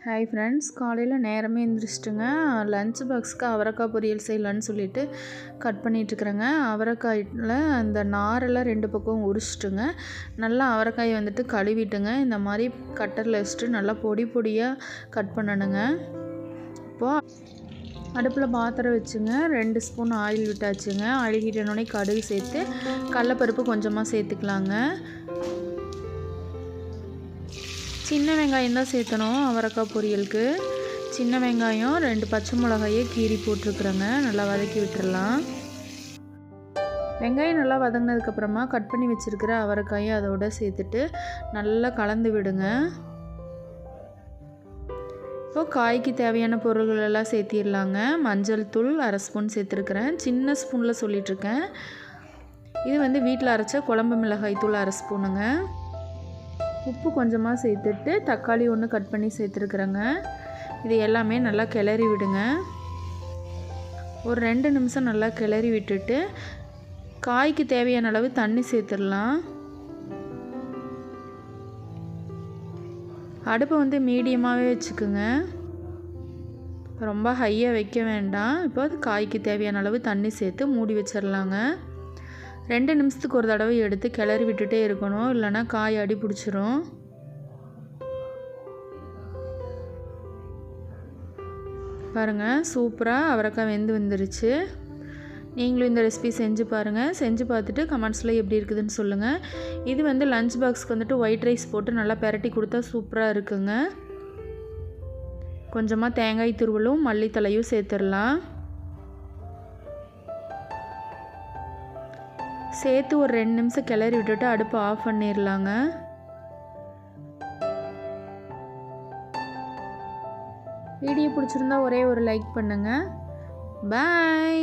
Hi friends, காலையில் நேரமே எழுந்திரிச்சிட்டுங்க. Lunch பாக்ஸுக்கு அவரைக்காய் பொரியல் செய்யலான்னு சொல்லிட்டு கட் பண்ணிகிட்ருக்குறேங்க. அவரைக்காயில் அந்த நாரெல்லாம் 2 பக்கம் உரிச்சிட்டுங்க. நல்லா அவரைக்காயை வந்துட்டு கழுவிட்டுங்க. இந்த மாதிரி கட்டரில் வச்சுட்டு நல்லா பொடி பொடியாக கட் பண்ணணுங்க. இப்போது அடுப்பில் பாத்திரம் வச்சுங்க. 2 ஸ்பூன் ஆயில் விட்டாச்சுங்க. ஆயில் ஹீட்டானோடனே கடுகு சேர்த்து கடலப்பருப்பு கொஞ்சமாக சேர்த்துக்கலாங்க. சின்ன வெங்காயம் தான் சேர்த்தணும் அவரைக்காய் பொரியலுக்கு. சின்ன வெங்காயம் 2 பச்சை மிளகாயை கீறி போட்டிருக்குறேங்க. நல்லா வதக்கி விட்டுறலாம். வெங்காயம் நல்லா வதங்கினதுக்கப்புறமா கட் பண்ணி வச்சுருக்கிற அவரைக்காயை அதோட சேர்த்துட்டு நல்லா கலந்து விடுங்க. இப்போது காய்க்கு தேவையான பொருள்கள் எல்லாம் சேர்த்திடலாங்க. மஞ்சள் தூள் 1/2 ஸ்பூன் சேர்த்துருக்குறேன். சின்ன ஸ்பூனில் சொல்லிகிட்ருக்கேன். இது வந்து வீட்டில் அரைச்ச குழம்பு மிளகாய் தூள் 1/2 ஸ்பூனுங்க. உப்பு கொஞ்சமாக சேர்த்துட்டு தக்காளி 1 கட் பண்ணி சேர்த்துருக்குறேங்க. இது எல்லாமே நல்லா கிளறி விடுங்க. ஒரு 2 நிமிஷம் நல்லா கிளறி விட்டுட்டு காய்க்கு தேவையான அளவு தண்ணி சேர்த்துடலாம். அடுப்பை வந்து மீடியமாகவே வச்சுக்குங்க. ரொம்ப ஹையாக வைக்க வேண்டாம். இப்போ காய்க்கு தேவையான அளவு தண்ணி சேர்த்து மூடி வச்சிடலாங்க. 2 நிமிஷத்துக்கு ஒரு தடவை எடுத்து கிளறி விட்டுட்டே இருக்கணும், இல்லைன்னா காய் அடி பிடிச்சிரும். பாருங்கள், சூப்பராக அவரைக்காய் வெந்து வந்துருச்சு. நீங்களும் இந்த ரெசிபி செஞ்சு பாருங்கள். செஞ்சு பார்த்துட்டு கமெண்ட்ஸில் எப்படி இருக்குதுன்னு சொல்லுங்கள். இது வந்து லஞ்ச் பாக்ஸ்க்கு வந்துட்டு ஒயிட் ரைஸ் போட்டு நல்லா பெரட்டி கொடுத்தா சூப்பராக இருக்குங்க. கொஞ்சமாக தேங்காய் துருவலும் மல்லித்தலையும் சேர்த்துடலாம். சேர்த்து ஒரு 2 நிமிஷம் கிளறி விட்டுட்டு அடுப்பை ஆஃப் பண்ணிடலாங்க. வீடியோ பிடிச்சிருந்தா ஒரே ஒரு லைக் பண்ணுங்கள். பாய்.